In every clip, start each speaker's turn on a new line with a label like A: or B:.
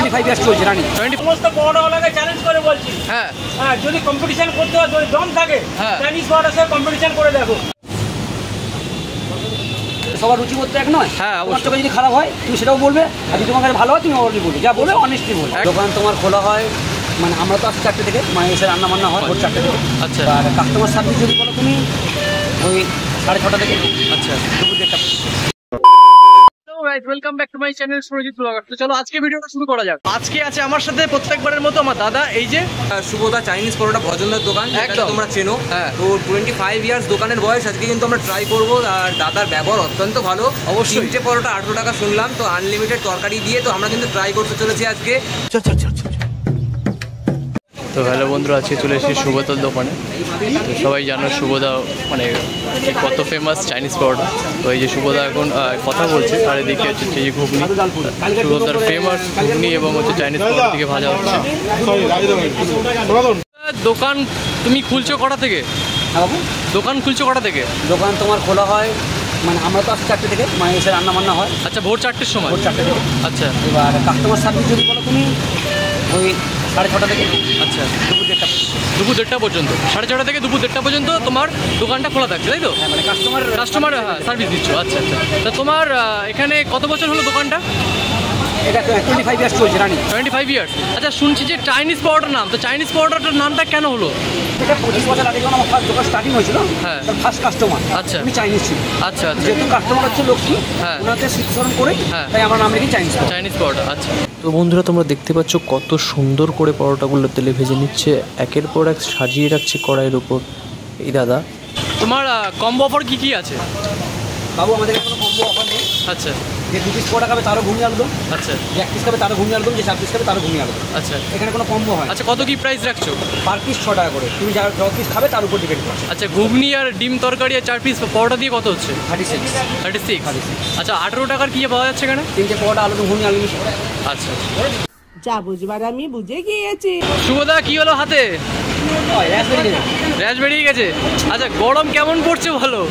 A: 25 years চলছে রানি।
B: সমস্ত পরোটাওয়ালাকে challenge করে বলছি, হ্যাঁ হ্যাঁ, যদি কম্পিটিশন করতে হয়, যদি দম থাকে, চাইনিজ পরোটার সাথে কম্পিটিশন করে দেখো।
A: সবার রুচি করতে এক নয়।
B: হ্যাঁ,
A: অবশ্যই। যদি খারাপ হয় তুমি সেটাও বলবে, আর যদি তোমার কাছে ভালো হয় তুমি অবশ্যই বলবে, যা বলবে অনেস্টলি বলবে। দোকান তোমার খোলা হয় মানে আমরা তো আসছি 4টে থেকে, মানে এসে রান্না বান্না হয় ভোর 4টে থেকে।
B: আচ্ছা।
A: আর কাস্টমার সার্ভিস যদি বলো তুমি ওই 6:30 থেকে।
B: আচ্ছা।
A: দুপুর 1:30।
B: Welcome back to my channel Surajit blogger. তো চলো আজকে ভিডিওটা শুরু করা যাক। আজকে আছে আমার সাথে প্রত্যেকবারের মতো আমার দাদা, এই যে
C: শুভদা চাইনিজ পরোটা ভজনদার দোকান,
B: একদম
C: তোমরা চেনো।
B: হ্যাঁ।
C: তো 25 ইয়ার্স দোকানের বয়স। আজকে কিন্তু আমরা ট্রাই করবো, আর দাদার ব্যবহার অত্যন্ত ভালো।
B: অবশ্যই।
C: 3টে পরোটা 18 টাকা শুনলাম, তো আনলিমিটেড তরকারি দিয়ে। তো আমরা কিন্তু ট্রাই করতে চলেছি আজকে।
B: তো হ্যালো বন্ধুরা, আজকে চলে এসেছি সুব্রতর দোকানে। তো সবাই জানো সুব্রতা মানে কত ফেমাস চাইনিজ পরোটা। তো এই যে সুব্রতা এখন কথা বলছে, আর এদিকে হচ্ছে যে ঘুগনি, সুব্রতার ফেমাস ঘুগনি এবং হচ্ছে চাইনিজ পরোটা থেকে ভাজা হচ্ছে। দোকান তুমি খুলছো কটা থেকে? দোকান খুলছো কটা থেকে?
A: দোকান তোমার খোলা হয় মানে আমরা তো আসছি 4টে থেকে, মানে এসে রান্না বান্না হয়।
B: আচ্ছা, ভোর 4টের সময়?
A: ভোর 4টে থেকে।
B: আচ্ছা।
A: এবার কাস্টমার সার্ভিস যদি বলো তুমি ওই 6:30 থেকে।
B: আচ্ছা।
A: দুপুর 1:30।
B: দুপুর 1:30 পর্যন্ত, 6:30 থেকে দুপুর 1:30 পর্যন্ত তোমার দোকানটা খোলা থাকছে, তাই তো?
A: মানে
B: কাস্টমার সার্ভিস দিচ্ছ। আচ্ছা আচ্ছা। তা তোমার এখানে কত বছর হলো দোকানটা?
A: এটা 25 ইয়ার্স চলছে রানি।
B: 25 ইয়ার্স। আচ্ছা, শুনছি যে চাইনিজ পরোটার নাম, তো চাইনিজ পরোটাটার নামটা কেন হলো?
A: এটা 25 বছর আগে যখন আমার ফার্স্ট দোকান স্টার্টিং হয়েছিল,
B: হ্যাঁ,
A: তার ফার্স্ট কাস্টমার
B: আচ্ছা
A: আমি চাইনিজ ছিল।
B: আচ্ছা আচ্ছা।
A: যেহেতু কাস্টমার হচ্ছে লক্ষ্মী,
B: হ্যাঁ,
A: ওনাকে স্মরণ করে
B: হ্যাঁ,
A: তাই আমার নাম রেখে
B: চাইনিজ পরোটা। আচ্ছা।
D: তো বন্ধুরা, তোমরা দেখতে পাচ্ছ কত সুন্দর করে পরোটাগুলো তেলে ভেজে নিচ্ছে, একের পর এক সাজিয়ে রাখছে কড়াইয়ের উপর এই দাদা।
B: তোমার কম্বো অফার কি কি আছে?
A: বাবু আমাদের কোনো কম্বো অফার নেই।
B: আচ্ছা।
A: যে 2 পিস পরোটা খাবে তারও ঘুগনি আলুদম।
B: আচ্ছা।
A: যে 1 পিস খাবে তারও ঘুগনি আলুদম, যে 4 পিস খাবে তারও ঘুগনি আলুদম।
B: আচ্ছা।
A: এখানে কোনো কম্বো হয়।
B: আচ্ছা, কত কি প্রাইস রাখছো?
A: পার পিস 6 টাকা করে। তুমি যা পিস খাবে তার উপর ডিপেন্ড করে।
B: আচ্ছা, ঘুগনি আর ডিম তরকারি আর 4 পিস পরোটা দিয়ে কত হচ্ছে?
A: 36।
B: আচ্ছা, 18 টাকার কি পাওয়া যাচ্ছে এখানে?
A: 3টে পরোটা আলুদম ঘুগনি আলুদম।
B: আচ্ছা।
E: যা বুঝবার আমি বুঝে গিয়েছি।
B: শুভদা কি হলো হাতে? র্যাশ বেরিয়ে গেছে। আচ্ছা, গরম কেমন পড়ছে বলো?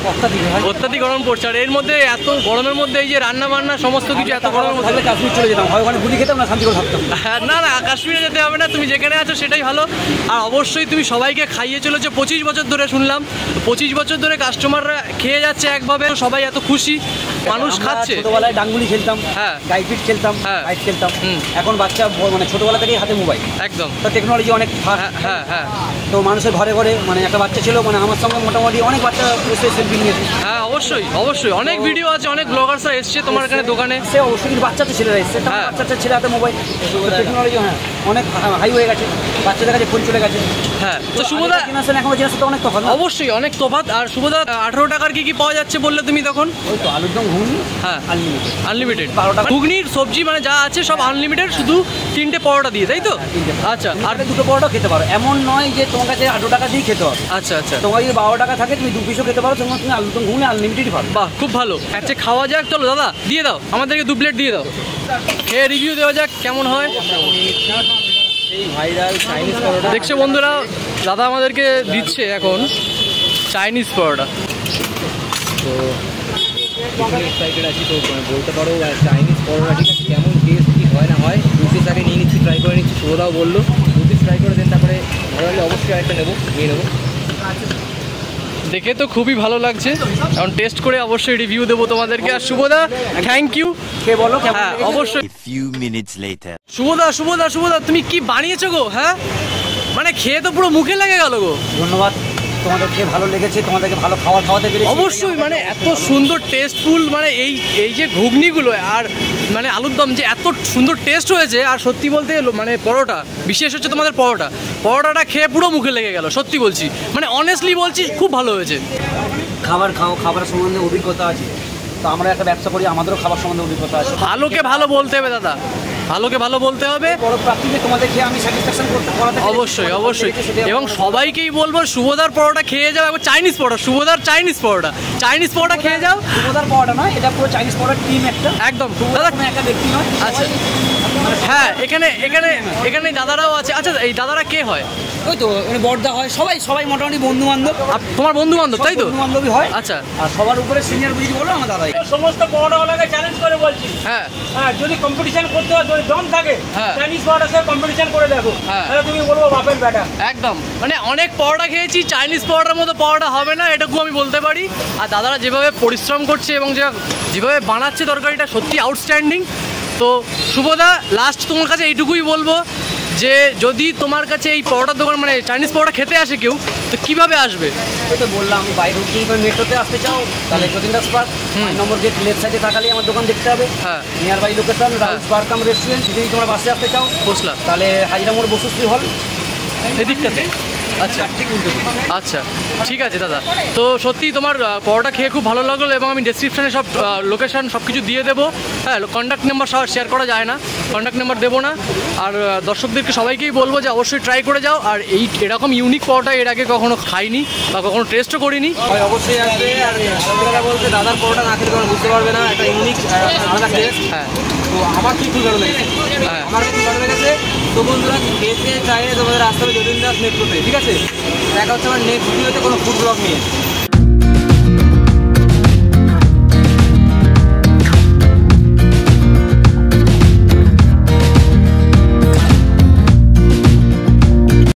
B: অত্যাধিক গরম পড়ছে। আর এর মধ্যে এত গরমের মধ্যে এই যে রান্না বান্না সমস্ত কিছু এত গরমের মধ্যে
A: কাশ্মীর চলে যেতাম, ওখানে গুলি খেতাম না, শান্তি করে থাকতাম।
B: না না, কাশ্মীরে যেতে হবে না, তুমি যেখানে আছো সেটাই ভালো। আর অবশ্যই তুমি সবাইকে খাইয়ে চলেছো 25 বছর ধরে শুনলাম। 25 বছর ধরে কাস্টমাররা খেয়ে যাচ্ছে একভাবে, সবাই এত খুশি, মানুষ খাচ্ছে।
A: ছোটবেলায় ডাঙ্গুলি খেলতাম,
B: হ্যাঁ,
A: গাইফিট খেলতাম,
B: হ্যাঁ,
A: হাইট খেলতাম। এখন বাচ্চা মানে ছোটবেলা থেকেই হাতে মোবাইল,
B: একদম।
A: তো টেকনোলজি অনেক ফাস্ট।
B: হ্যাঁ হ্যাঁ।
A: তো মানুষের ঘরে ঘরে মানে একটা বাচ্চা ছিল, মানে আমার সঙ্গে মোটামুটি অনেক বাচ্চা এসে সেলফি নিয়েছে।
B: হ্যাঁ, অবশ্যই অবশ্যই, অনেক ভিডিও আছে, অনেক ব্লগার্সরা এসছে তোমার এখানে দোকানে।
A: সে অবশ্যই, কিন্তু বাচ্চা তো ছেলেরা এসছে, বাচ্চা ছেলে হাতে মোবাইল। টেকনোলজি হ্যাঁ অনেক হাই হয়ে গেছে, বাচ্চাদের কাছে ফোন চলে গেছে।
B: হ্যাঁ। তো শুভদা
A: জেনারেশন এখন জেনারেশন তো অনেক তফাৎ।
B: অবশ্যই অনেক তফাৎ। আর শুভদা 18 টাকার কি কি পাওয়া যাচ্ছে বললে তুমি তখন?
A: ওই তো আলুরদম ঘুগনি,
B: হ্যাঁ,
A: আনলিমিটেড।
B: ঘুগনির সবজি মানে যা আছে সব আনলিমিটেড, শুধু 3টে পরোটা দিয়ে, তাই তো? আচ্ছা। আর
A: 2টো পরোটা খেতে পারো, এমন নয় যে তোমার কাছে 18 টাকা দিয়ে খেতে হবে।
B: আচ্ছা আচ্ছা।
A: তোমার যদি 12 টাকা থাকে তুমি 2 পিসও খেতে পারো, তোমার তুমি আলুরদম ঘুগনি আনলিমিটেড পাবে।
B: বাহ, খুব ভালো। আচ্ছা, খাওয়া যাক। চলো দাদা, দিয়ে দাও আমাদেরকে 2 প্লেট দিয়ে দাও, খেয়ে রিভিউ দেওয়া যাক কেমন হয়।
A: এই ভাইরাল চাইনিজ পরোটা
B: দেখছো বন্ধুরা, দাদা আমাদেরকে দিচ্ছে এখন চাইনিজ পরোটা।
C: তো এক্সাইটেড আছি, তো বলতে পারো চাইনিজ পরোটা ঠিক আছে কেমন টেস্ট কি হয় না হয়। 2 পিস আগে নিয়ে নিচ্ছি, ট্রাই করে নিচ্ছি। শুভদাও বললো 2 পিস ট্রাই করে দেন, তারপরে ভালো লাগলে অবশ্যই আরেকটা নিয়ে নেবো।
B: দেখে তো খুবই ভালো লাগছে, এখন টেস্ট করে অবশ্যই রিভিউ দেবো তোমাদেরকে। আর শুভদা থ্যাংক ইউ।
A: কে বলো?
B: হ্যাঁ অবশ্যই। শুভদা তুমি কি বানিয়েছো গো? হ্যাঁ, মানে খেয়ে তো পুরো মুখে লেগে গেল গো।
A: ধন্যবাদ, তোমাদেরকে ভালো লেগেছে, তোমাদেরকে ভালো খাওয়াতে পেরেছি।
B: অবশ্যই, মানে এত সুন্দর টেস্টফুল, মানে এই যে ঘুগনিগুলো আর মানে আলুর দম যে এত সুন্দর টেস্ট হয়েছে। আর সত্যি বলতে মানে পরোটা, বিশেষ হচ্ছে তোমাদের পরোটাটা খেয়ে পুরো মুখে লেগে গেল, সত্যি বলছি, মানে অনেস্টলি বলছি, খুব ভালো হয়েছে।
A: খাবার সম্বন্ধে অভিজ্ঞতা আছে, তো আমরা একটা ব্যবসা করি, আমাদেরও খাবার সম্বন্ধে অভিজ্ঞতা আছে।
B: ভালোকে ভালো বলতে হবে দাদা, ভালোকে ভালো বলতে হবে।
A: বড় প্রাপ্তিতে তোমাদের খেয়ে আমি স্যাটিসফ্যাকশন করাতে
B: অবশ্যই অবশ্যই। এবং সবাইকেই বলবো শুভদার পরোটা খেয়ে যাও, একবার চাইনিজ পরোটা, শুভদার চাইনিজ পরোটা খেয়ে যাও।
A: শুভদার পরোটা নয়, এটা পুরো চাইনিজ পরোটার টিম একটা,
B: একদম দাদা,
A: একটা ব্যক্তি নয়।
B: আচ্ছা হ্যাঁ, এখানে দাদারাও আছে। আচ্ছা, এই দাদারা কে হয়?
A: ওই তো মানে বর্দা হয়, সবাই সবাই মোটামুটি বন্ধু বান্ধব,
B: তোমার বন্ধু বান্ধব তাই তো?
A: বন্ধু বান্ধবই হয়।
B: আচ্ছা
A: আর সবার উপরে সিনিয়র বুঝি বলো আমার দাদাই।
F: সমস্ত পরোটাওয়ালাকে চ্যালেঞ্জ করে বলছি,
B: হ্যাঁ
F: হ্যাঁ যদি কম্পিটিশন করতে হয়, যদি দম থাকে,
B: হ্যাঁ।
F: চাইনিজ পরোটার সাথে কম্পিটিশন করে দেখো,
B: হ্যাঁ।
F: তাহলে তুমি বলবো বাপের বেটা।
B: একদম, মানে অনেক পরোটা খেয়েছি, চাইনিজ পরোটার মতো পরোটা হবে না, এটুকু আমি বলতে পারি। আর দাদারা যেভাবে পরিশ্রম করছে এবং যেভাবে বানাচ্ছে তরকারিটা সত্যি আউটস্ট্যান্ডিং। তো শুভদা, লাস্ট তোমার কাছে এইটুকুই বলবো যে যদি তোমার কাছে এই পরোটার দোকান মানে চাইনিজ পরোটা খেতে আসে কেউ, তো কিভাবে আসবে?
A: ওই তো বললাম, আমি বাইরে বুকিং করে মেট্রোতে আসতে চাও তাহলে যতীন্দাস পার্ক 5 নম্বর গেট লেফট সাইডে তাকালেই আমার দোকান দেখতে হবে।
B: হ্যাঁ।
A: নিয়ার বাই লোকেশন রাউস বারকাম রেস্টুরেন্ট। যদি তোমরা বাসে আসতে চাও
B: বুঝলাম।
A: তাহলে হাজিরা মোড় বসুশ্রী হল এদিকটাতে।
B: আচ্ছা আচ্ছা, ঠিক আছে দাদা। তো সত্যি তোমার পরোটা খেয়ে খুব ভালো লাগলো এবং আমি ডেসক্রিপশানে সব লোকেশান সব কিছু দিয়ে দেবো। হ্যাঁ, কন্ট্যাক্ট নাম্বার শেয়ার করা যায় না, কন্ট্যাক্ট নাম্বার দেবো না। আর দর্শকদেরকে সবাইকেই বলবো যে অবশ্যই ট্রাই করে যাও। আর এরকম ইউনিক পরোটা এর আগে কখনো খাইনি বা কখনো টেস্টও করিনি।
C: অবশ্যই আসবে। আর সত্যি কথা বলতে দাদার পরোটা না খেলে তোমরা বুঝতে পারবে না, একটা ইউনিক আলাদা টেস্ট।
B: হ্যাঁ
C: তো আমার কি খুব ভালো লেগেছে,
B: হ্যাঁ।
C: আমার খুব ভালো লেগেছে। তো বন্ধুরা খেতে চাইলে তোমাদের আসতে হবে যতীন্দাস মেট্রোতে, ঠিক আছে? দেখা হচ্ছে আমার নেক্সট ভিডিওতে কোনো ফুড ব্লগ নিয়ে।